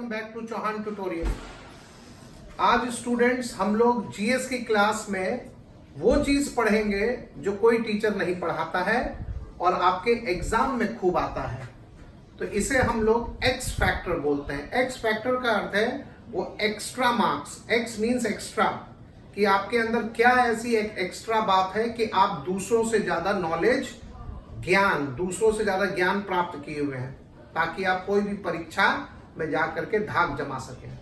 Welcome back to Chauhan tutorial. आज students हम लोग जीएस की क्लास में वो चीज पढ़ेंगे जो कोई टीचर नहीं पढ़ाता है और आपके एग्जाम में खूब आता है। तो इसे हम लोग एक्स फैक्टर बोलते हैं। एक्स फैक्टर का अर्थ है वो extra marks. X means extra, कि आपके अंदर क्या ऐसी एक एक्स्ट्रा बात है कि आप दूसरों से ज्यादा नॉलेज, ज्ञान, दूसरों से ज्यादा ज्ञान प्राप्त किए हुए हैं, ताकि आप कोई भी परीक्षा में जाकर के धाक जमा सकें।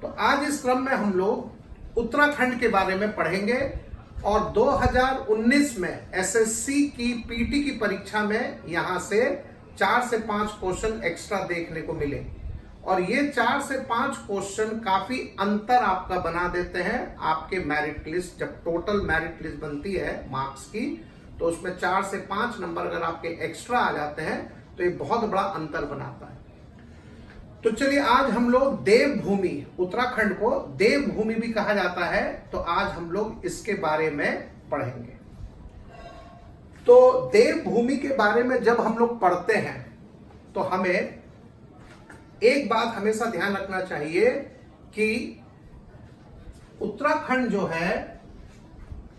तो आज इस क्रम में हम लोग उत्तराखंड के बारे में पढ़ेंगे और 2019 में एसएससी की पीटी की परीक्षा में यहां से 4 से 5 क्वेश्चन एक्स्ट्रा देखने को मिले और ये 4 से 5 क्वेश्चन काफी अंतर आपका बना देते हैं आपके मेरिट लिस्ट। जब टोटल मेरिट लिस्ट बनती है मार्क्स की, तो उसमें 4 से 5 नंबर अगर आपके एक्स्ट्रा आ जाते हैं तो ये बहुत बड़ा अंतर बनाता है। तो चलिए, आज हम लोग देवभूमि, उत्तराखंड को देवभूमि भी कहा जाता है, तो आज हम लोग इसके बारे में पढ़ेंगे। तो देवभूमि के बारे में जब हम लोग पढ़ते हैं तो हमें एक बात हमेशा ध्यान रखना चाहिए कि उत्तराखंड जो है,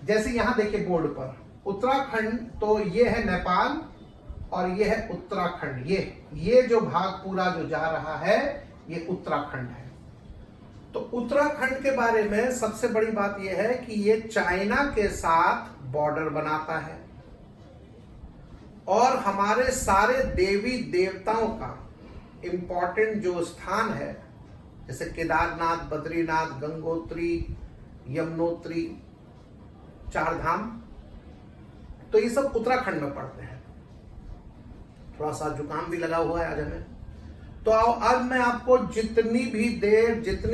जैसे यहां देखिए बोर्ड पर उत्तराखंड, तो ये है नेपाल और ये है उत्तराखंड। ये जो भाग पूरा जो जा रहा है ये उत्तराखंड है। तो उत्तराखंड के बारे में सबसे बड़ी बात यह है कि ये चाइना के साथ बॉर्डर बनाता है और हमारे सारे देवी देवताओं का इंपॉर्टेंट जो स्थान है, जैसे केदारनाथ, बद्रीनाथ, गंगोत्री, यमुनोत्री, 4 धाम, तो ये सब उत्तराखंड में पड़ते हैं। थोड़ा सा जुकाम भी लगा हुआ है आज हमें। तो आज मैं आपको जितनी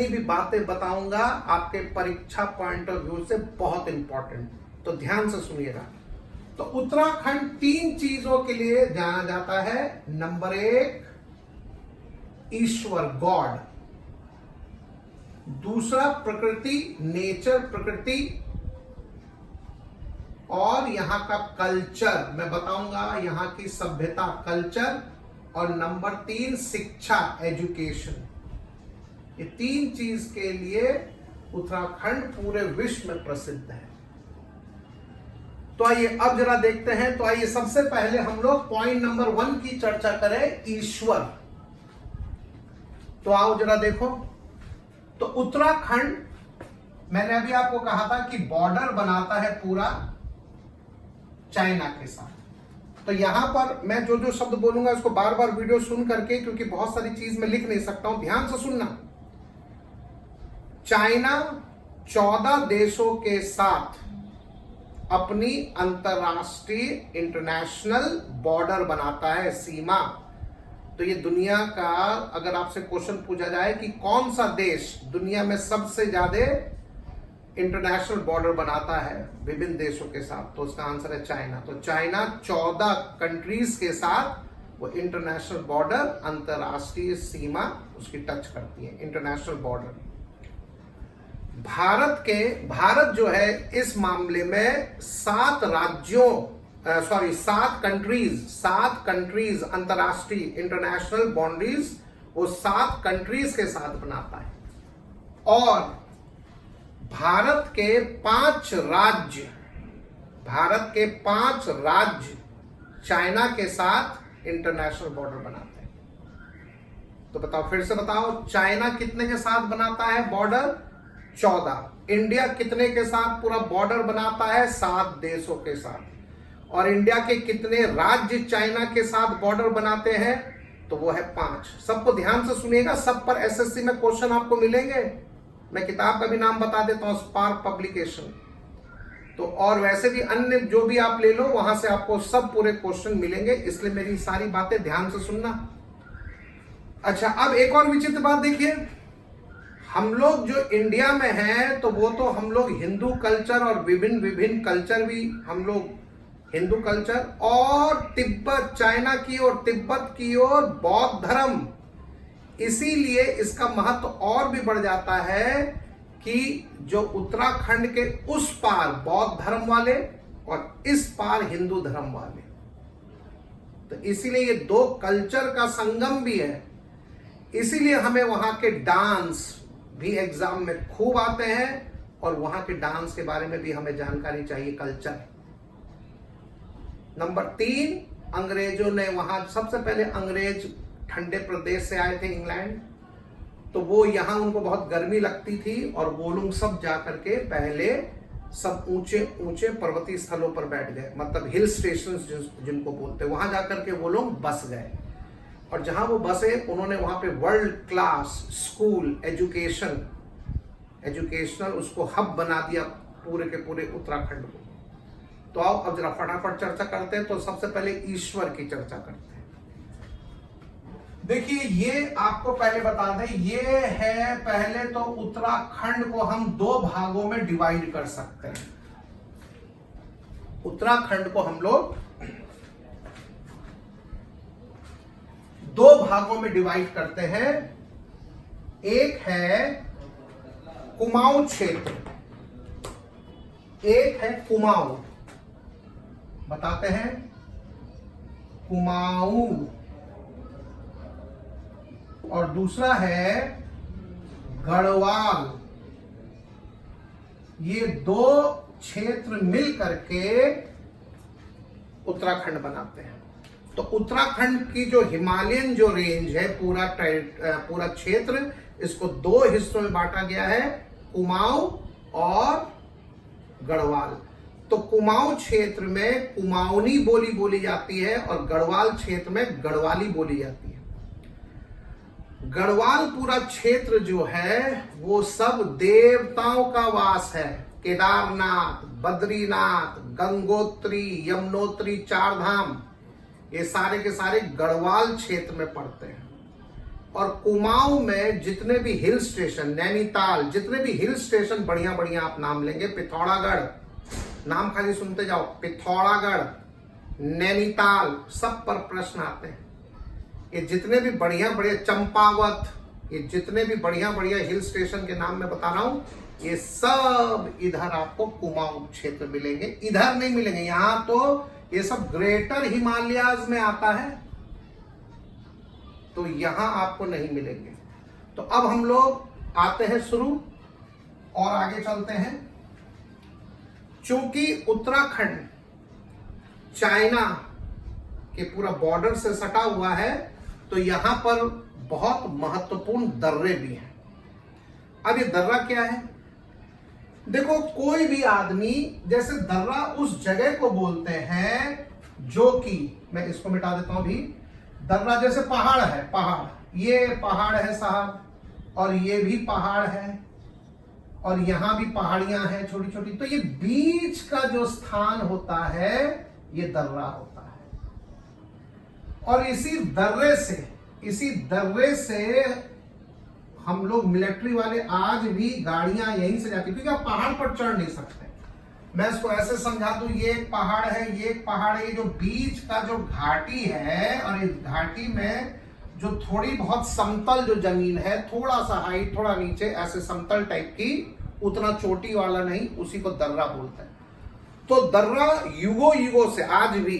भी बातें बताऊंगा आपके परीक्षा पॉइंट ऑफ व्यू से बहुत इंपॉर्टेंट, तो ध्यान से सुनिएगा। तो उत्तराखंड 3 चीजों के लिए जाना जाता है। नंबर 1, ईश्वर, गॉड। दूसरा, प्रकृति, नेचर, प्रकृति, और यहां का कल्चर, मैं बताऊंगा यहां की सभ्यता, कल्चर। और नंबर 3, शिक्षा, एजुकेशन। ये 3 चीज के लिए उत्तराखंड पूरे विश्व में प्रसिद्ध है। तो आइए अब जरा देखते हैं। तो आइए सबसे पहले हम लोग पॉइंट नंबर 1 की चर्चा करें, ईश्वर। तो आओ जरा देखो। तो उत्तराखंड, मैंने अभी आपको कहा था कि बॉर्डर बनाता है पूरा चाइना के साथ। तो यहां पर मैं जो शब्द बोलूंगा इसको बार बार वीडियो सुन करके, क्योंकि बहुत सारी चीज मैं लिख नहीं सकता हूं, ध्यान से सुनना। चाइना 14 देशों के साथ अपनी अंतरराष्ट्रीय, इंटरनेशनल बॉर्डर बनाता है, सीमा। तो ये दुनिया का, अगर आपसे क्वेश्चन पूछा जाए कि कौन सा देश दुनिया में सबसे ज्यादा इंटरनेशनल बॉर्डर बनाता है विभिन्न देशों के साथ, तो उसका आंसर है चाइना। तो चाइना 14 कंट्रीज के साथ वो इंटरनेशनल बॉर्डर, अंतरराष्ट्रीय सीमा उसकी टच करती है, इंटरनेशनल बॉर्डर। भारत जो है इस मामले में 7 कंट्रीज अंतरराष्ट्रीय, इंटरनेशनल बाउंड्रीज वो 7 कंट्रीज के साथ बनाता है। और भारत के 5 राज्य चाइना के साथ इंटरनेशनल बॉर्डर बनाते हैं। तो बताओ, फिर से बताओ, चाइना कितने के साथ बनाता है बॉर्डर? 14। इंडिया कितने के साथ पूरा बॉर्डर बनाता है? 7 देशों के साथ। और इंडिया के कितने राज्य चाइना के साथ बॉर्डर बनाते हैं? तो वो है 5। सबको ध्यान से सुनिएगा, सब पर एसएससी में क्वेश्चन आपको मिलेंगे। मैं किताब का भी नाम बता देता हूं, स्पार्क पब्लिकेशन। तो और वैसे भी अन्य जो भी आप ले लो, वहां से आपको सब पूरे क्वेश्चन मिलेंगे, इसलिए मेरी सारी बातें ध्यान से सुनना। अच्छा, अब एक और विचित्र बात देखिए। हम लोग जो इंडिया में हैं, तो वो तो हम लोग हिंदू कल्चर और विभिन्न कल्चर भी हम लोग, हिंदू कल्चर और तिब्बत, चाइना की और तिब्बत की और बौद्ध धर्म, इसीलिए इसका महत्व और भी बढ़ जाता है कि जो उत्तराखंड के उस पार बौद्ध धर्म वाले और इस पार हिंदू धर्म वाले, तो इसीलिए ये 2 कल्चर का संगम भी है। इसीलिए हमें वहां के डांस भी एग्जाम में खूब आते हैं और वहां के डांस के बारे में भी हमें जानकारी चाहिए, कल्चर। नंबर 3, अंग्रेजों ने वहां सबसे पहले अंग्रेज ठंडे प्रदेश से आए थे, इंग्लैंड, तो वो यहां उनको बहुत गर्मी लगती थी और वो लोग सब जाकर के पहले सब ऊंचे ऊंचे पर्वतीय स्थलों पर बैठ गए, मतलब हिल स्टेशन जिनको बोलते हैं, वहां जाकर के वो लोग बस गए। और जहां वो बसे उन्होंने वहां पे वर्ल्ड क्लास स्कूल एजुकेशनल उसको हब बना दिया पूरे के पूरे उत्तराखंड को। तो आओ अब जरा फटाफट चर्चा करते हैं। तो सबसे पहले ईश्वर की चर्चा करते हैं। देखिए, ये आपको पहले बता दें, ये है, पहले तो उत्तराखंड को हम 2 भागों में डिवाइड कर सकते हैं। उत्तराखंड को हम लोग 2 भागों में डिवाइड करते हैं। एक है कुमाऊं क्षेत्र, एक है कुमाऊं, बताते हैं कुमाऊं, और दूसरा है गढ़वाल। ये 2 क्षेत्र मिल करके उत्तराखंड बनाते हैं। तो उत्तराखंड की जो हिमालयन जो रेंज है, पूरा क्षेत्र, इसको 2 हिस्सों में बांटा गया है, कुमाऊं और गढ़वाल। तो कुमाऊं क्षेत्र में कुमाऊनी बोली बोली जाती है और गढ़वाल क्षेत्र में गढ़वाली बोली जाती है। गढ़वाल पूरा क्षेत्र जो है वो सब देवताओं का वास है। केदारनाथ, बद्रीनाथ, गंगोत्री, यमुनोत्री, 4 धाम, ये सारे के सारे गढ़वाल क्षेत्र में पड़ते हैं। और कुमाऊं में जितने भी हिल स्टेशन, नैनीताल, जितने भी हिल स्टेशन बढ़िया बढ़िया आप नाम लेंगे, पिथौरागढ़, नाम खाली सुनते जाओ, पिथौरागढ़, नैनीताल, सब पर प्रश्न आते हैं। ये जितने भी बढ़िया बढ़िया, चंपावत, ये जितने भी बढ़िया बढ़िया हिल स्टेशन के नाम मैं बता रहा हूं, ये सब इधर आपको कुमाऊं क्षेत्र मिलेंगे। इधर नहीं मिलेंगे, यहां तो ये सब ग्रेटर हिमालयाज में आता है, तो यहां आपको नहीं मिलेंगे। तो अब हम लोग आते हैं शुरू और आगे चलते हैं। चूंकि उत्तराखंड चाइना के पूरा बॉर्डर से सटा हुआ है, तो यहां पर बहुत महत्वपूर्ण दर्रे भी हैं। अब ये दर्रा क्या है? देखो, कोई भी आदमी, जैसे दर्रा उस जगह को बोलते हैं जो कि, मैं इसको मिटा देता हूं अभी, दर्रा जैसे पहाड़ है, पहाड़, ये पहाड़ है साहब, और ये भी पहाड़ है, और यहां भी पहाड़ियां हैं छोटी छोटी, तो ये बीच का जो स्थान होता है ये दर्रा होता है। और इसी दर्रे से हम लोग मिलिट्री वाले आज भी गाड़ियां यहीं से जाती, क्योंकि आप पहाड़ पर चढ़ नहीं सकते। मैं इसको ऐसे समझा दूं, ये एक पहाड़ है, ये एक पहाड़ है, ये जो बीच का जो घाटी है, और इस घाटी में जो थोड़ी बहुत समतल जो जमीन है, थोड़ा सा हाइट, थोड़ा नीचे, ऐसे समतल टाइप की, उतना चोटी वाला नहीं, उसी को दर्रा बोलते हैं। तो दर्रा युगों से आज भी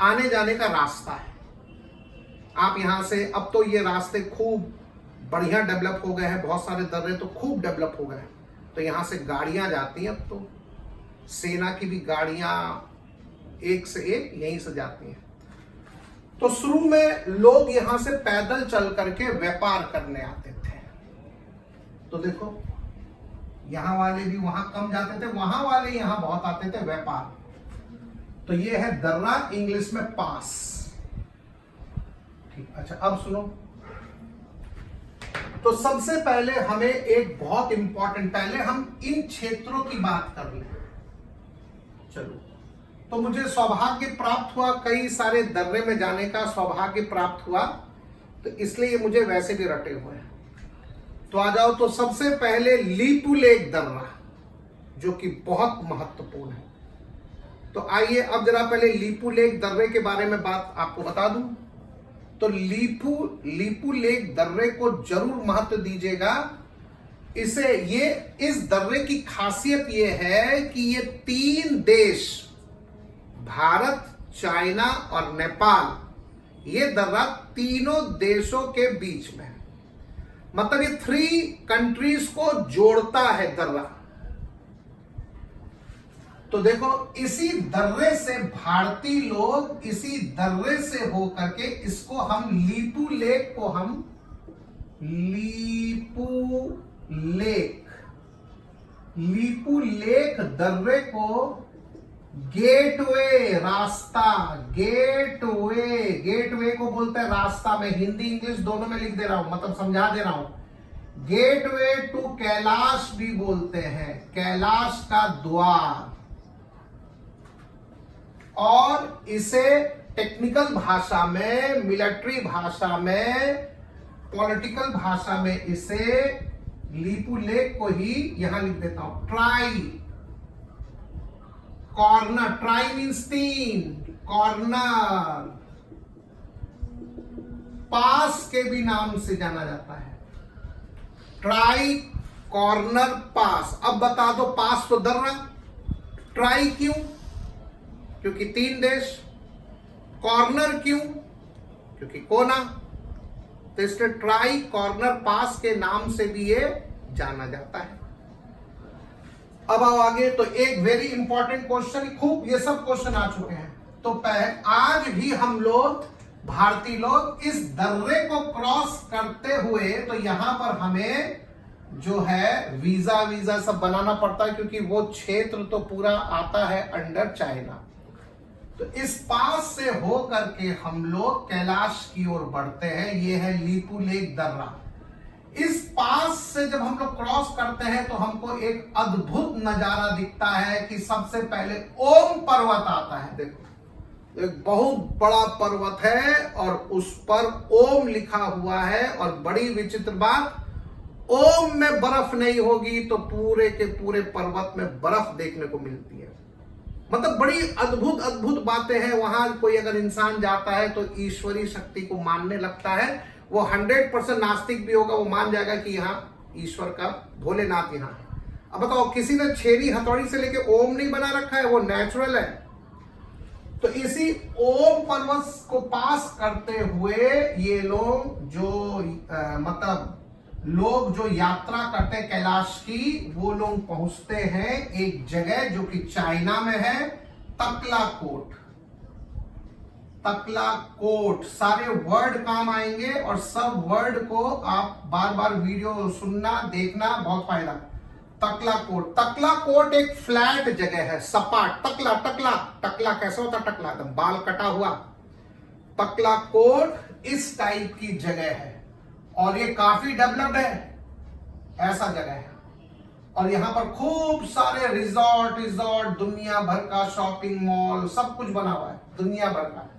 आने जाने का रास्ता है। आप यहां से, अब तो ये रास्ते खूब बढ़िया डेवलप हो गए हैं, बहुत सारे दर्रे तो खूब डेवलप हो गए हैं, तो यहां से गाड़ियां जाती हैं। अब तो सेना की भी गाड़ियां एक से एक यहीं से जाती हैं। तो शुरू में लोग यहां से पैदल चल करके व्यापार करने आते थे। तो देखो, यहां वाले भी वहां कम जाते थे, वहां वाले यहां बहुत आते थे व्यापार। तो ये है दर्रा, इंग्लिश में पास। ठीक, अच्छा अब सुनो। तो सबसे पहले हमें एक बहुत इंपॉर्टेंट, पहले हम इन क्षेत्रों की बात कर लें। चलो, तो मुझे सौभाग्य प्राप्त हुआ, कई सारे दर्रे में जाने का सौभाग्य प्राप्त हुआ, तो इसलिए मुझे वैसे भी रटे हुए हैं। तो आ जाओ। तो सबसे पहले लीपू लेक दर्रा, जो कि बहुत महत्वपूर्ण है। तो आइए अब जरा पहले लीपू लेक दर्रे के बारे में बात आपको बता दूं। तो लीपू लेक दर्रे को जरूर महत्व दीजिएगा। इस दर्रे की खासियत यह है कि ये 3 देश, भारत, चाइना और नेपाल, ये दर्रा तीनों देशों के बीच में, मतलब ये 3 कंट्रीज को जोड़ता है दर्रा। तो देखो इसी दर्रे से भारतीय लोग इसी दर्रे से होकर के इसको हम लीपू लेक को हम लीपू लेक दर्रे को गेटवे रास्ता, गेटवे को बोलते हैं रास्ता। में हिंदी इंग्लिश दोनों में लिख दे रहा हूं, मतलब समझा दे रहा हूं। गेटवे टू कैलाश भी बोलते हैं, कैलाश का द्वार। और इसे टेक्निकल भाषा में, मिलिट्री भाषा में, पॉलिटिकल भाषा में इसे लीपू लेक को ही यहां लिख देता हूं tri corner. Tri means 3, corner. पास के भी नाम से जाना जाता है, ट्राई कॉर्नर पास। अब बता दो, पास तो दर्रा, ट्राई क्यों? क्योंकि 3 देश। कॉर्नर क्यों? क्योंकि कोना। तो इसलिए ट्राई कॉर्नर पास के नाम से भी ये जाना जाता है। अब आओ आगे। तो एक वेरी इंपॉर्टेंट क्वेश्चन, खूब ये सब क्वेश्चन आ चुके हैं। तो आज भी हम लोग भारतीय लोग इस दर्रे को क्रॉस करते हुए, तो यहां पर हमें जो है वीजा सब बनाना पड़ता है, क्योंकि वो क्षेत्र तो पूरा आता है अंडर चाइना। तो इस पास से हो करके हम लोग कैलाश की ओर बढ़ते हैं। ये है लीपू लेक दर्रा। इस पास से जब हम लोग क्रॉस करते हैं तो हमको एक अद्भुत नजारा दिखता है कि सबसे पहले ओम पर्वत आता है। देखो एक बहुत बड़ा पर्वत है और उस पर ओम लिखा हुआ है। और बड़ी विचित्र बात, ओम में बर्फ नहीं होगी तो पूरे के पूरे पर्वत में बर्फ देखने को मिलती है। मतलब बड़ी अद्भुत अद्भुत बातें हैं। वहां कोई अगर इंसान जाता है तो ईश्वरीय शक्ति को मानने लगता है। वो 100% नास्तिक भी होगा, वो मान जाएगा कि यहाँ ईश्वर का, भोलेनाथ यहाँ है। अब बताओ, किसी ने छेनी हथौड़ी से लेके ओम नहीं बना रखा है, वो नेचुरल है। तो इसी ओम पर्वत को पास करते हुए ये लोग जो लोग जो यात्रा करते हैं कैलाश की, वो लोग पहुंचते हैं एक जगह जो कि चाइना में है, तकलाकोट। तकलाकोट, सारे वर्ड काम आएंगे और सब वर्ड को आप बार बार वीडियो सुनना देखना, बहुत फायदा। तकलाकोट, तकलाकोट एक फ्लैट जगह है, सपाट। टकला कैसा होता? टकला एकदम बाल कटा हुआ। तकलाकोट इस टाइप की जगह है और ये काफी डेवलप्ड है, ऐसा जगह है। और यहां पर खूब सारे रिजॉर्ट, दुनिया भर का शॉपिंग मॉल, सब कुछ बना हुआ है दुनिया भर का।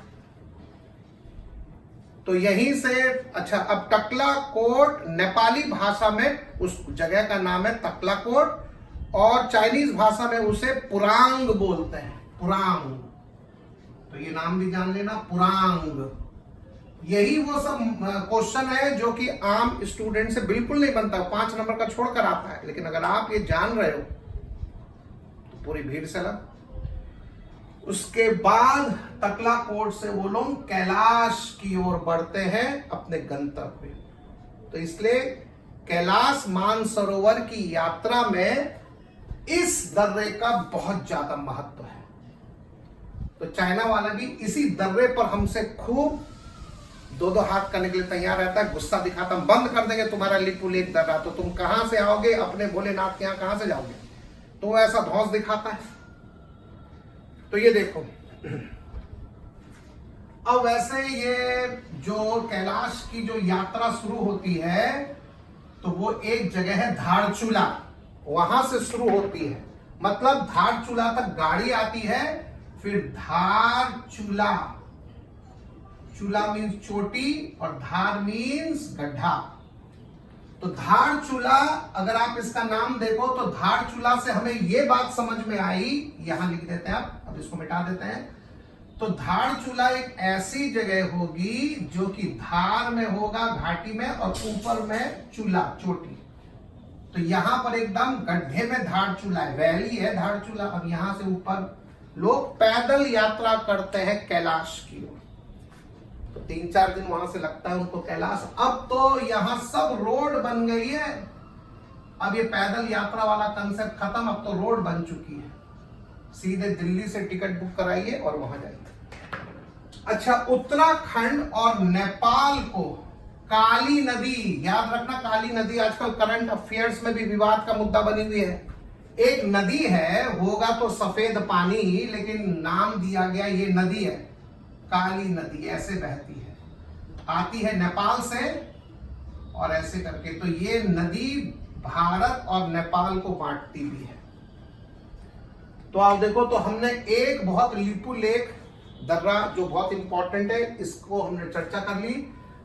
तो यहीं से, अच्छा, अब तकलाकोट नेपाली भाषा में उस जगह का नाम है तकलाकोट और चाइनीज भाषा में उसे पुरांग बोलते हैं, पुरांग। तो ये नाम भी जान लेना, पुरांग। यही वो सब क्वेश्चन है जो कि आम स्टूडेंट से बिल्कुल नहीं बनता, 5 नंबर का छोड़कर आता है। लेकिन अगर आप ये जान रहे हो तो पूरी भीड़ से लग। उसके बाद तकलाकोट से वो लोग कैलाश की ओर बढ़ते हैं अपने गंतव्य। तो इसलिए कैलाश मानसरोवर की यात्रा में इस दर्रे का बहुत ज्यादा महत्व है। तो चाइना वाला भी इसी दर्रे पर हमसे खूब 2-2 हाथ करने के लिए तैयार रहता है, गुस्सा दिखाता, हम बंद कर देंगे तुम्हारा लीपू लेक दर्रा, तो तुम कहां से आओगे, अपने भोलेनाथ के यहां कहां से जाओगे। तो ऐसा धौंस दिखाता है। तो ये देखो, अब वैसे ये जो कैलाश की जो यात्रा शुरू होती है तो वो एक जगह है धारचूला, वहां से शुरू होती है। मतलब धारचूला तक गाड़ी आती है, फिर धारचूला, चूला मीन्स चोटी और धार मीन्स गड्ढा। तो धारचूला, अगर आप इसका नाम देखो तो धारचूला से हमें यह बात समझ में आई, यहां लिख देते हैं आप, अब इसको मिटा देते हैं। तो धारचूला एक ऐसी जगह होगी जो कि धार में होगा, घाटी में, और ऊपर में चूला, चोटी। तो यहां पर एकदम गड्ढे में धारचूला है, वैली है धारचूला। अब यहां से ऊपर लोग पैदल यात्रा करते हैं कैलाश की ओर। तो 3-4 दिन वहां से लगता है उनको कैलाश। अब तो यहां सब रोड बन गई है, अब ये पैदल यात्रा वाला कंसेप्ट खत्म, अब तो रोड बन चुकी है। सीधे दिल्ली से टिकट बुक कराइए और वहां जाइए। अच्छा, उत्तराखंड और नेपाल को काली नदी, याद रखना काली नदी आजकल करंट अफेयर्स में भी विवाद का मुद्दा बनी हुई है। एक नदी है, होगा तो सफेद पानी, लेकिन नाम दिया गया ये नदी है काली नदी, ऐसे बहती है, आती है नेपाल से और ऐसे करके। तो ये नदी भारत और नेपाल को बांटती भी है। तो आप देखो, तो हमने एक बहुत लिपू लेक दर्रा जो बहुत इंपॉर्टेंट है, इसको हमने चर्चा कर ली।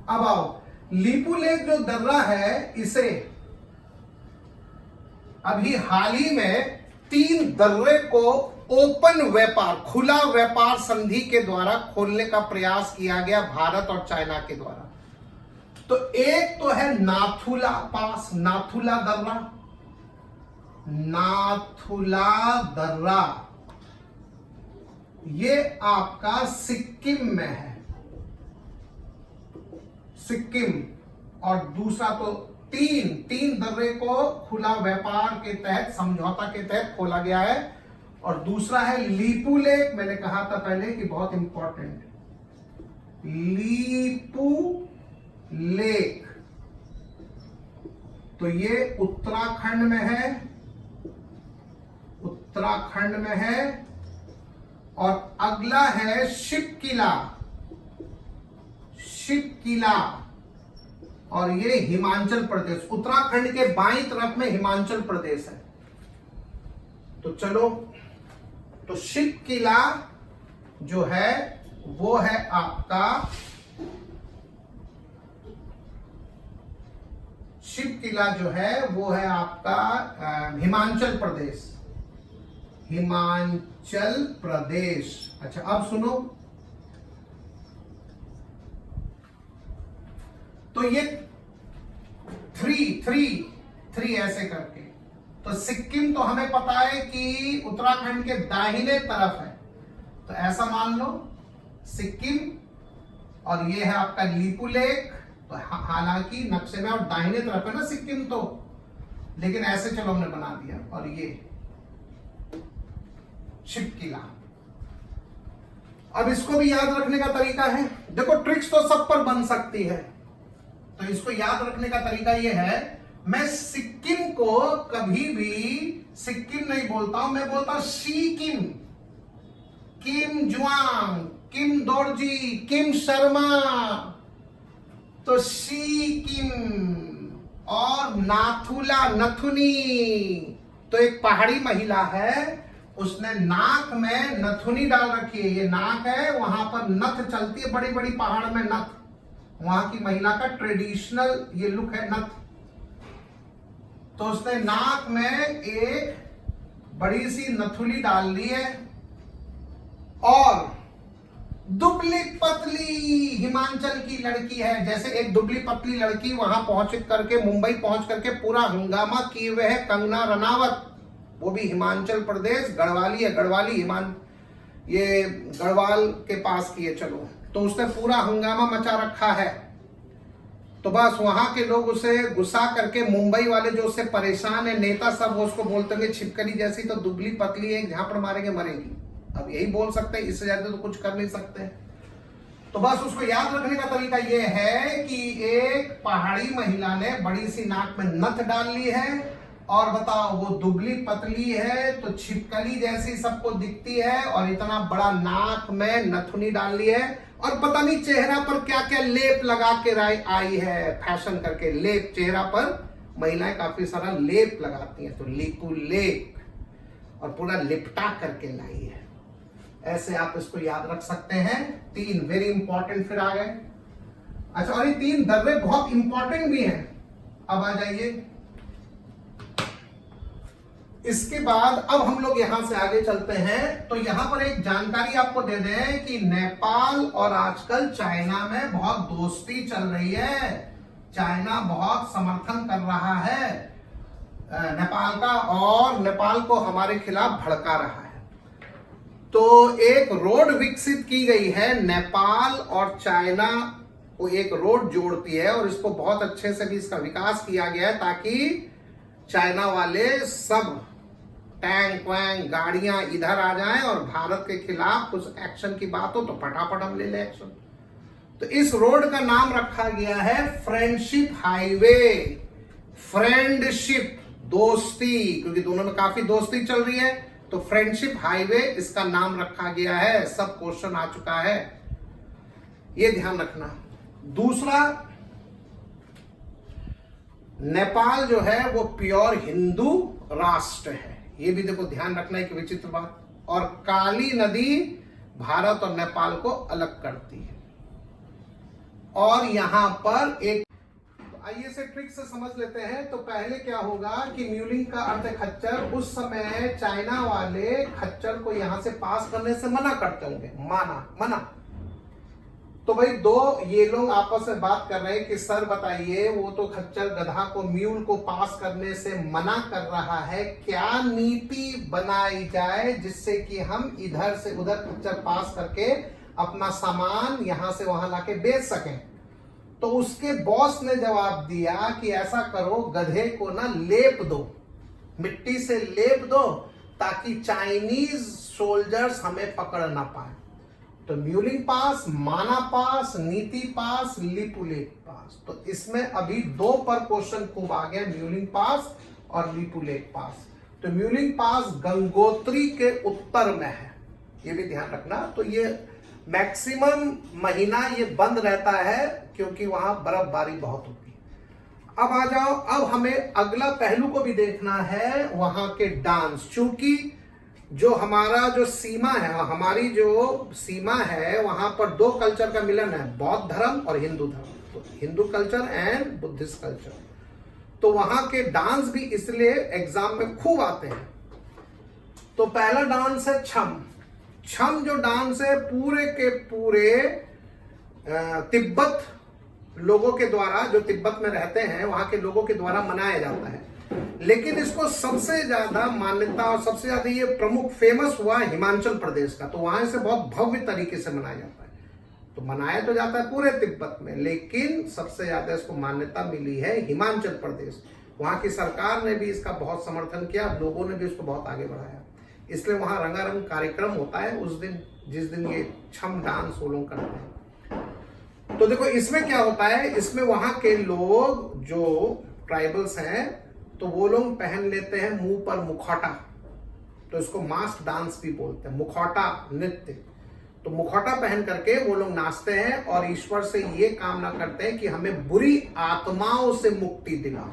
अब आओ, लिपू लेक जो दर्रा है, इसे अभी हाल ही में 3 दर्रे को ओपन व्यापार, खुला व्यापार संधि के द्वारा खोलने का प्रयास किया गया भारत और चाइना के द्वारा। तो एक तो है नाथुला पास, नाथुला दर्रा, नाथुला दर्रा, ये आपका सिक्किम में है, सिक्किम। और दूसरा तो तीन दर्रे को खुला व्यापार के तहत, समझौता के तहत खोला गया है। और दूसरा है लीपू लेक, मैंने कहा था पहले कि बहुत इंपॉर्टेंट, लीपू लेक। तो ये उत्तराखंड में है, उत्तराखंड में है। और अगला है शिवकिला, शिवकिला, और ये हिमाचल प्रदेश, उत्तराखंड के बाईं तरफ में हिमाचल प्रदेश है। तो चलो, तो शिवकिला जो है वो है आपका, शिवकिला जो है वो है आपका हिमाचल प्रदेश, हिमाचल प्रदेश। अच्छा, अब सुनो, तो ये थ्री ऐसे करके, तो सिक्किम तो हमें पता है कि उत्तराखंड के दाहिने तरफ है, तो ऐसा मान लो सिक्किम, और ये है आपका लीपू लेक। तो हालांकि नक्शे में और दाहिने तरफ है ना सिक्किम, तो लेकिन ऐसे चलो हमने बना दिया। और ये शिवकिला। अब इसको भी याद रखने का तरीका है, देखो ट्रिक्स तो सब पर बन सकती है। तो इसको याद रखने का तरीका ये है, मैं सिक्किम को कभी भी सिक्किम नहीं बोलता हूं, मैं बोलता हूं सिक्किम, किम जुआंग, किम दोरजी, किम शर्मा। तो सिक्किम। और नाथुला, नथुनी, तो एक पहाड़ी महिला है, उसने नाक में नथुनी डाल रखी है, ये नाक है, वहां पर नथ चलती है, बड़ी बड़ी पहाड़ में नथ, वहां की महिला का ट्रेडिशनल ये लुक है नथ। तो उसने नाक में एक बड़ी सी नथुली डाल ली है। और दुबली पतली हिमाचल की लड़की है, जैसे एक दुबली पतली लड़की वहां पहुंच करके, मुंबई पहुंच करके पूरा हंगामा किए हुए है कंगना रनावत, वो भी हिमाचल प्रदेश, गढ़वाली है, गढ़वाली ये गढ़वाल के पास की है। चलो, तो उसने पूरा हंगामा मचा रखा है। तो बस वहां के लोग उसे गुस्सा करके, मुंबई वाले जो उससे परेशान है, नेता सब, वो उसको बोलते हैं छिपकली जैसी तो दुबली पतली है, झापड़ मारेंगे मरेगी। अब यही बोल सकते हैं, इससे ज्यादा तो कुछ कर नहीं सकते। तो बस उसको याद रखने का तरीका ये है कि एक पहाड़ी महिला ने बड़ी सी नाक में नथ डाल ली है, और बताओ वो दुबली पतली है तो छिपकली जैसी सबको दिखती है, और इतना बड़ा नाक में नथुनी डाल ली है, और पता नहीं चेहरा पर क्या क्या लेप लगा के आई है, फैशन करके लेप, चेहरा पर महिलाएं काफी सारा लेप लगाती हैं, तो लिपू लेक, और पूरा लिपटा करके लाई है। ऐसे आप इसको याद रख सकते हैं। 3 वेरी इंपॉर्टेंट फिर आ गए। अच्छा, और ये 3 दर्रे बहुत इंपॉर्टेंट भी हैं। अब आ जाइए, इसके बाद अब हम लोग यहां से आगे चलते हैं। तो यहां पर एक जानकारी आपको दे दें कि नेपाल और आजकल चाइना में बहुत दोस्ती चल रही है, चाइना बहुत समर्थन कर रहा है नेपाल का, और नेपाल को हमारे खिलाफ भड़का रहा है। तो एक रोड विकसित की गई है, नेपाल और चाइना को एक रोड जोड़ती है और इसको बहुत अच्छे से भी इसका विकास किया गया है ताकि चाइना वाले सब टैंक वैंक गाड़ियां इधर आ जाएं और भारत के खिलाफ कुछ एक्शन की बात हो तो फटाफट हम ले लें एक्शन। तो इस रोड का नाम रखा गया है फ्रेंडशिप हाईवे। फ्रेंडशिप दोस्ती, क्योंकि दोनों में काफी दोस्ती चल रही है, तो फ्रेंडशिप हाईवे इसका नाम रखा गया है। सब क्वेश्चन आ चुका है, ये ध्यान रखना। दूसरा, नेपाल जो है वो प्योर हिंदू राष्ट्र है, ये भी देखो ध्यान रखना है कि विचित्र बात। और काली नदी भारत और नेपाल को अलग करती है। और यहां पर एक, आइए से ट्रिक से समझ लेते हैं। तो पहले क्या होगा कि म्यूलिंग का अर्थ है खच्चर। उस समय चाइना वाले खच्चर को यहां से पास करने से मना करते होंगे, मना। तो भाई दो ये लोग आपस में बात कर रहे हैं कि सर बताइए, वो तो खच्चर गधा को, म्यूल को पास करने से मना कर रहा है, क्या नीति बनाई जाए जिससे कि हम इधर से उधर खच्चर पास करके अपना सामान यहां से वहां लाके बेच सकें। तो उसके बॉस ने जवाब दिया कि ऐसा करो, गधे को ना लेप दो, मिट्टी से लेप दो ताकि चाइनीज सोल्जर्स हमें पकड़ ना पाए। तो म्यूलिंग पास, माना पास, नीति पास, लिपुलेख पास। तो इसमें अभी दो पर क्वेश्चन खूब आ गया, म्यूलिंग पास और लिपुलेख पास। तो म्यूलिंग पास गंगोत्री के उत्तर में है, ये भी ध्यान रखना। तो ये मैक्सिमम महीना ये बंद रहता है क्योंकि वहां बर्फबारी बहुत होती है। अब आ जाओ, अब हमें अगला पहलू को भी देखना है, वहां के डांस। चूंकि जो हमारा जो सीमा है, हमारी जो सीमा है, वहां पर दो कल्चर का मिलन है, बौद्ध धर्म और हिंदू धर्म। तो Hindu culture and Buddhist culture. तो वहां के डांस भी इसलिए एग्जाम में खूब आते हैं। तो पहला डांस है छम। छम जो डांस है पूरे के पूरे तिब्बत लोगों के द्वारा, जो तिब्बत में रहते हैं वहां के लोगों के द्वारा मनाया जाता है। लेकिन इसको सबसे ज्यादा मान्यता और सबसे ज्यादा ये प्रमुख फेमस हुआ हिमाचल प्रदेश का। तो वहां से बहुत भव्य तरीके से मनाया जाता है। तो मनाया तो जाता है पूरे तिब्बत में, लेकिन सबसे ज्यादा इसको मान्यता मिली है हिमाचल प्रदेश। वहां की सरकार ने भी इसका बहुत समर्थन किया, लोगों ने भी इसको बहुत आगे बढ़ाया। इसलिए वहां रंगारंग कार्यक्रम होता है उस दिन, जिस दिन ये छम डांस वो लोग करते हैं। तो देखो इसमें क्या होता है, इसमें वहां के लोग जो ट्राइबल्स हैं तो वो लोग पहन लेते हैं मुंह पर मुखौटा। तो इसको मास्क डांस भी बोलते हैं, मुखौटा नृत्य। तो मुखौटा पहन करके वो लोग नाचते हैं और ईश्वर से ये कामना करते हैं कि हमें बुरी आत्माओं से मुक्ति दिलाओ।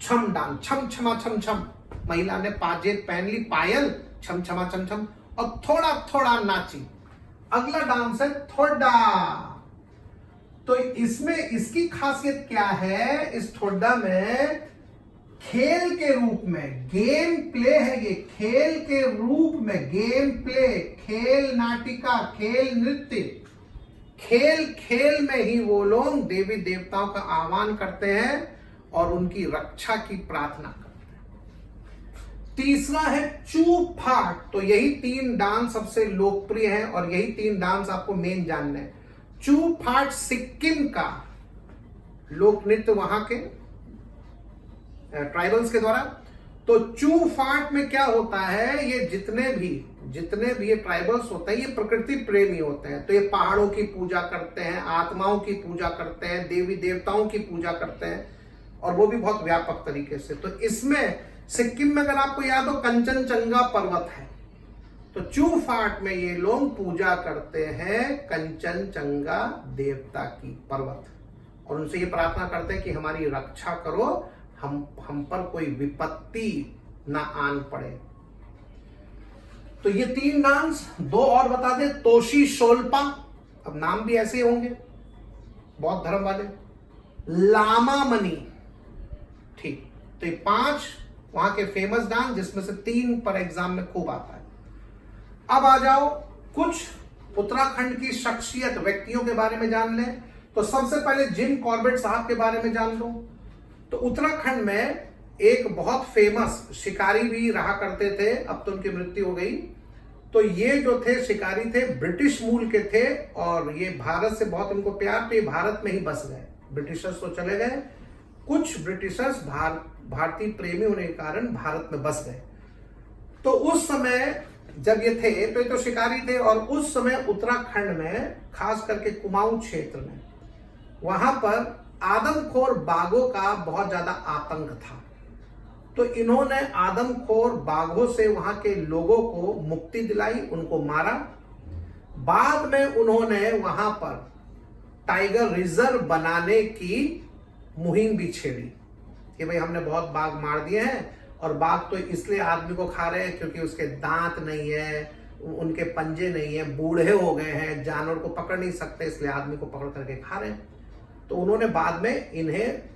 छम डांस, छम छमा छम छम। महिला ने पाजेब पहन ली, पायल, छम छमा छम छम, और थोड़ा थोड़ा नाची। अगला डांस है थोड़ा। तो इसमें इसकी खासियत क्या है, इस थोड़ा में खेल के रूप में गेम प्ले है, ये खेल के रूप में गेम प्ले, खेल नाटिका, खेल नृत्य, खेल खेल में ही वो लोग देवी देवताओं का आह्वान करते हैं और उनकी रक्षा की प्रार्थना करते हैं। तीसरा है चू फाट। तो यही तीन डांस सबसे लोकप्रिय है और यही तीन डांस आपको मेन जानना है। चू फाट सिक्किम का लोक नृत्य वहां के ट्राइबल्स के द्वारा। तो चू फाट में क्या होता है, ये जितने भी ये ट्राइबल्स होते हैं ये प्रकृति प्रेमी होते हैं। तो ये पहाड़ों की पूजा करते हैं, आत्माओं की पूजा करते हैं, देवी देवताओं की पूजा करते हैं, और वो भी बहुत व्यापक तरीके से। तो इसमें सिक्किम में अगर आपको याद हो कंचनजंगा पर्वत है, तो चू फाट में ये लोग पूजा करते हैं कंचनजंगा देवता की पर्वत, और उनसे ये प्रार्थना करते हैं कि हमारी रक्षा करो, हम पर कोई विपत्ति ना आन पड़े। तो ये तीन डांस, दो और बता दे, तोशी शोल्पा, अब नाम भी ऐसे होंगे बौद्ध धर्म वाले, लामा मनी, ठीक। तो ये 5 वहां के फेमस डांस, जिसमें से 3 पर एग्जाम में खूब आता है। अब आ जाओ कुछ उत्तराखंड की शख्सियत व्यक्तियों के बारे में जान लें। तो सबसे पहले जिम कॉर्बेट साहब के बारे में जान लो। तो उत्तराखंड में एक बहुत फेमस शिकारी भी रहा करते थे, अब तो उनकी मृत्यु हो गई, तो ये जो थे शिकारी थे ब्रिटिश मूल के थे और ये भारत से बहुत इनको प्यार, तो ये भारत में ही बस गए। ब्रिटिशर्स तो चले गए, कुछ ब्रिटिशर्स भारतीय प्रेमी होने के कारण भारत में बस गए। तो उस समय जब ये थे तो ये तो शिकारी थे, और उस समय उत्तराखंड में खास करके कुमाऊं क्षेत्र में वहां पर आदमखोर बाघों का बहुत ज्यादा आतंक था। तो इन्होंने आदमखोर बाघों से वहां के लोगों को मुक्ति दिलाई, उनको मारा। बाद में उन्होंने वहां पर टाइगर रिजर्व बनाने की मुहिम भी छेड़ी कि भाई हमने बहुत बाघ मार दिए हैं, और बाघ तो इसलिए आदमी को खा रहे हैं क्योंकि उसके दांत नहीं है, उनके पंजे नहीं है, बूढ़े हो गए हैं, जानवर को पकड़ नहीं सकते, इसलिए आदमी को पकड़ करके खा रहे हैं। तो उन्होंने बाद में इन्हें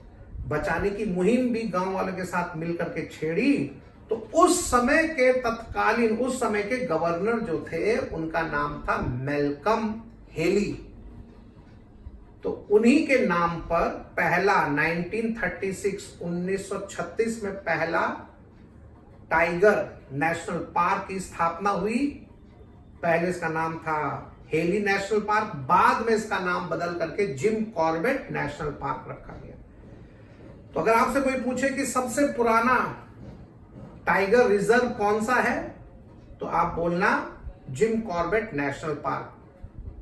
बचाने की मुहिम भी गांव वालों के साथ मिलकर के छेड़ी। तो उस समय के तत्कालीन उस समय के गवर्नर जो थे उनका नाम था मैल्कम हेली। तो उन्हीं के नाम पर पहला 1936 में पहला टाइगर नेशनल पार्क की स्थापना हुई। पहले इसका नाम था हेली नेशनल पार्क, बाद में इसका नाम बदल करके जिम कॉर्बेट नेशनल पार्क रखा गया। तो अगर आपसे कोई पूछे कि सबसे पुराना टाइगर रिजर्व कौन सा है, तो आप बोलना जिम कॉर्बेट नेशनल पार्क।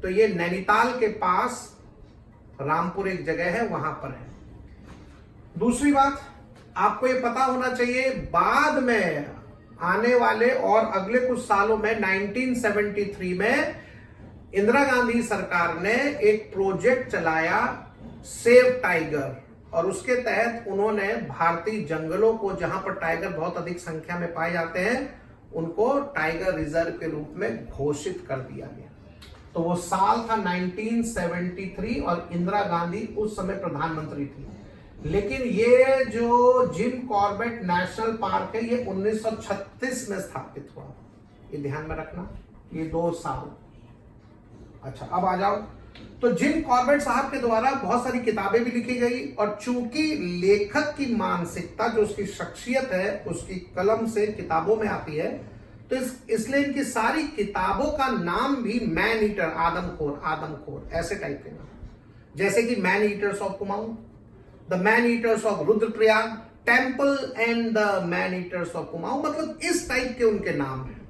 तो ये नैनीताल के पास रामपुर एक जगह है, वहां पर है। दूसरी बात आपको ये पता होना चाहिए, बाद में आने वाले और अगले कुछ सालों में 1973 में इंदिरा गांधी सरकार ने एक प्रोजेक्ट चलाया सेव टाइगर, और उसके तहत उन्होंने भारतीय जंगलों को जहां पर टाइगर बहुत अधिक संख्या में पाए जाते हैं उनको टाइगर रिजर्व के रूप में घोषित कर दिया गया। तो वो साल था 1973 और इंदिरा गांधी उस समय प्रधानमंत्री थी। लेकिन ये जो जिम कॉर्बेट नेशनल पार्क है ये 1936 में स्थापित हुआ, ये ध्यान में रखना, ये 2 साल। अच्छा, अब आ जाओ। तो जिम कॉर्बेट साहब के द्वारा बहुत सारी किताबें भी लिखी गई, और चूंकि लेखक की मानसिकता जो उसकी शख्सियत है उसकी कलम से किताबों में आती है, तो इसलिए इनकी सारी किताबों का नाम भी मैन ईटर, आदमखोर ऐसे टाइप के नाम, जैसे कि man eaters of Kumaon, the man eaters of Rudraprayag, temple and the man eaters of Kumaon, मतलब इस टाइप के उनके नाम हैं।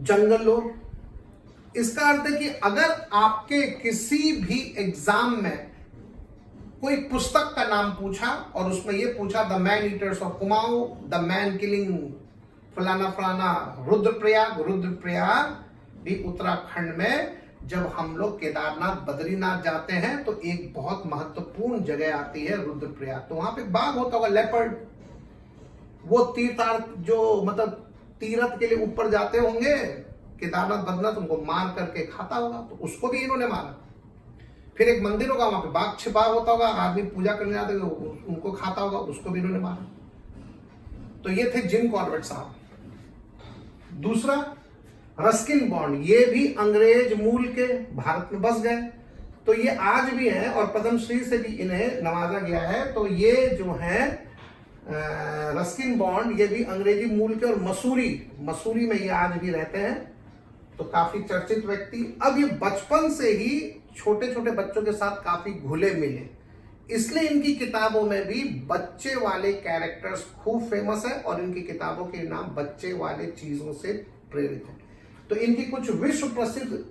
जंगल लोग, इसका अर्थ है कि अगर आपके किसी भी एग्जाम में कोई पुस्तक का नाम पूछा और उसमें यह पूछा the man eaters of Kumaon, the man killing फलाना फलाना रुद्रप्रयाग भी उत्तराखंड में जब हम लोग केदारनाथ बद्रीनाथ जाते हैं तो एक बहुत महत्वपूर्ण जगह आती है रुद्रप्रयाग। तो वहां पे बाघ होता होगा, लेपर्ड, वो तीर्थार्थ जो मतलब तीर्थ के लिए ऊपर जाते होंगे केदारनाथ बद्रीनाथ, उनको मार करके खाता होगा, तो उसको भी इन्होंने मारा। फिर एक मंदिर होगा वहां पे बाघ छिपा होता होगा, आदमी पूजा करने जाते उनको खाता होगा, उसको भी इन्होंने मारा। तो ये थे जिम कॉर्बेट साहब। दूसरा रस्किन बॉन्ड, ये भी अंग्रेज मूल के, भारत में बस गए, तो ये आज भी हैं और पद्मश्री से भी इन्हें नवाजा गया है। तो ये जो है रस्किन बॉन्ड, ये भी अंग्रेजी मूल के और मसूरी में ये आज भी रहते हैं, तो काफी चर्चित व्यक्ति। अब ये बचपन से ही छोटे छोटे बच्चों के साथ काफी घुले मिले, इसलिए इनकी किताबों में भी बच्चे वाले कैरेक्टर्स खूब फेमस है, और इनकी किताबों के नाम बच्चे वाले चीजों से प्रेरित है। तो इनकी कुछ विश्व प्रसिद्ध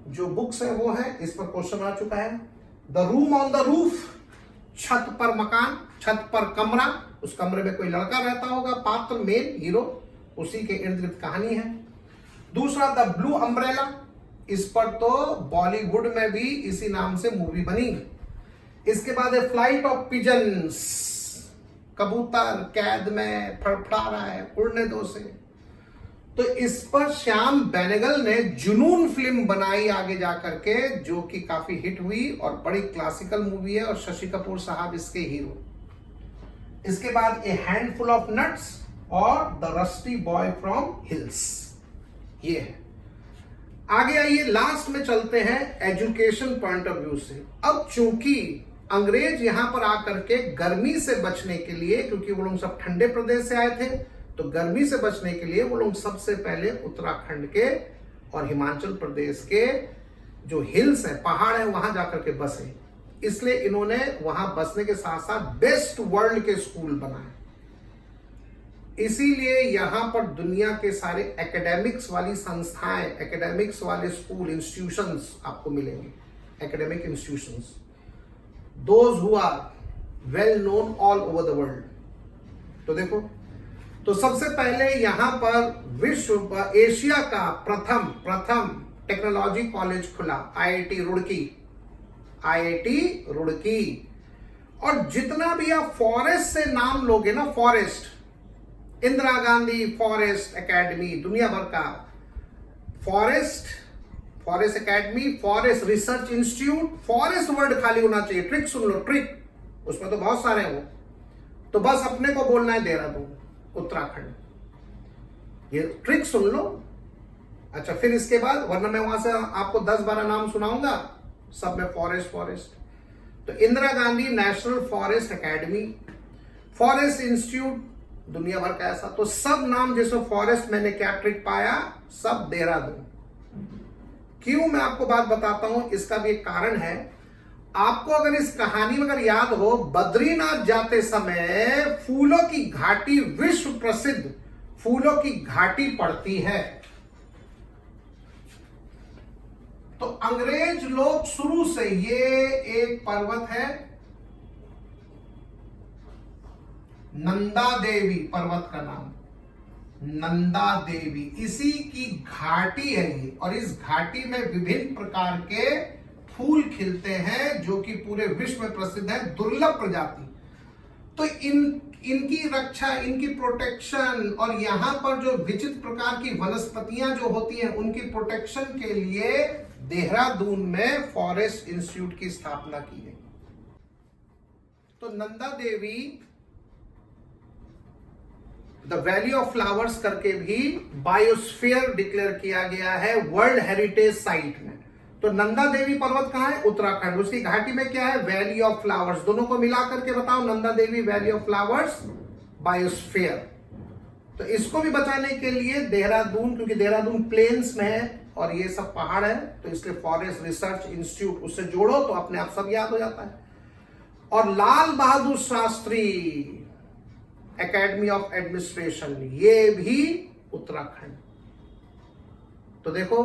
जो बुक्स है वो है, इस पर क्वेश्चन आ चुका है। The room on the roof, छत पर मकान, छत पर कमरा, उस कमरे में कोई लड़का रहता होगा, पात्र मेन हीरो, उसी के इर्द गिर्द कहानी है। दूसरा द ब्लू अम्ब्रेला, इस पर तो बॉलीवुड में भी इसी नाम से मूवी बनी। इसके बाद है फ्लाइट ऑफ पिजन्स, कबूतर कैद में फड़फड़ा रहा है, उड़ने दो से। तो इस पर श्याम बेनेगल ने जुनून फिल्म बनाई आगे जाकर के, जो कि काफी हिट हुई और बड़ी क्लासिकल मूवी है, और शशि कपूर साहब इसके हीरो। इसके बाद ए हैंडफुल ऑफ नट्स और the rusty boy from hills, ये है। आगे आइए, लास्ट में चलते हैं एजुकेशन पॉइंट ऑफ व्यू से। अब चूंकि अंग्रेज यहां पर आकर के गर्मी से बचने के लिए, क्योंकि वो लोग सब ठंडे प्रदेश से आए थे, तो गर्मी से बचने के लिए वो लोग सबसे पहले उत्तराखंड के और हिमाचल प्रदेश के जो हिल्स है, पहाड़ है, वहां जाकर के बसे। इसलिए इन्होंने वहां बसने के साथ साथ बेस्ट वर्ल्ड के स्कूल बनाए। इसीलिए यहां पर दुनिया के सारे एकेडमिक्स वाली संस्थाएं, एकेडमिक्स वाले स्कूल, इंस्टीट्यूशंस आपको मिलेंगे, academic institutions, those who are well known all over the world. तो देखो, तो सबसे पहले यहां पर एशिया का प्रथम टेक्नोलॉजी कॉलेज खुला, आईआईटी रुड़की। और जितना भी आप फॉरेस्ट से नाम लोगे ना, forest, Indira Gandhi forest academy, दुनिया भर का forest academy, forest research institute, forest word खाली होना चाहिए। ट्रिक सुन लो, ट्रिक, उसमें तो बहुत सारे हैं वो, तो बस अपने को बोलना है देहरादून, उत्तराखंड, ये ट्रिक सुन लो। अच्छा, फिर इसके बाद, वरना मैं वहां से आपको 10-12 नाम सुनाऊंगा, सब में फॉरेस्ट। तो Indira Gandhi national forest academy, forest institute, दुनिया भर का ऐसा, तो सब नाम जिसमें फॉरेस्ट, मैंने क्या ट्रिक पाया, सब देहरादून। क्यों, मैं आपको बात बताता हूं, इसका भी एक कारण है। आपको अगर इस कहानी में अगर याद हो, बद्रीनाथ जाते समय फूलों की घाटी, विश्व प्रसिद्ध फूलों की घाटी पड़ती है। तो अंग्रेज लोग शुरू से, ये एक पर्वत है, नंदा देवी पर्वत का नाम, नंदा देवी, इसी की घाटी है ये। और इस घाटी में विभिन्न प्रकार के फूल खिलते हैं जो कि पूरे विश्व में प्रसिद्ध है, दुर्लभ प्रजाति। तो इनकी रक्षा, इनकी प्रोटेक्शन, और यहां पर जो विचित्र प्रकार की वनस्पतियां जो होती हैं, उनकी प्रोटेक्शन के लिए देहरादून में फॉरेस्ट इंस्टीट्यूट की स्थापना की है। तो Nanda Devi, the valley of flowers करके भी बायोस्फीयर डिक्लेयर किया गया है वर्ल्ड हेरिटेज साइट में। तो नंदा देवी पर्वत कहां है, उत्तराखंड, उसकी घाटी में क्या है, वैली ऑफ फ्लावर्स। दोनों को मिला करके बताओ, Nanda Devi, valley of flowers, biosphere. तो इसको भी बचाने के लिए देहरादून, क्योंकि देहरादून प्लेन्स में है और ये सब पहाड़ है, तो इसलिए फॉरेस्ट रिसर्च इंस्टीट्यूट, उससे जोड़ो तो अपने आप सब याद हो जाता है। और Lal Bahadur Shastri academy of administration, ये भी उत्तराखंड। तो देखो,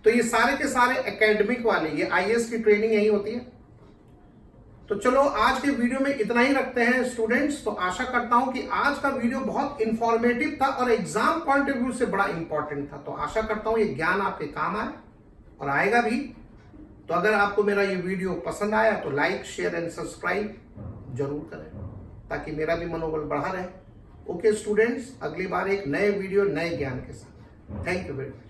तो ये सारे के सारे एकेडमिक वाले, ये आईएएस की ट्रेनिंग यही होती है। तो चलो, आज के वीडियो में इतना ही रखते हैं स्टूडेंट्स। तो आशा करता हूं कि आज का वीडियो बहुत इंफॉर्मेटिव था और एग्जाम पॉइंट ऑफ व्यू से बड़ा इंपॉर्टेंट था। तो आशा करता हूं ये ज्ञान आपके काम आए और आएगा भी। तो अगर आपको मेरा ये वीडियो पसंद आया तो लाइक, शेयर एंड सब्सक्राइब जरूर करें, ताकि मेरा भी मनोबल बढ़ा रहे। ओके स्टूडेंट्स, अगली बार एक नए वीडियो, नए ज्ञान के साथ। Thank you very much.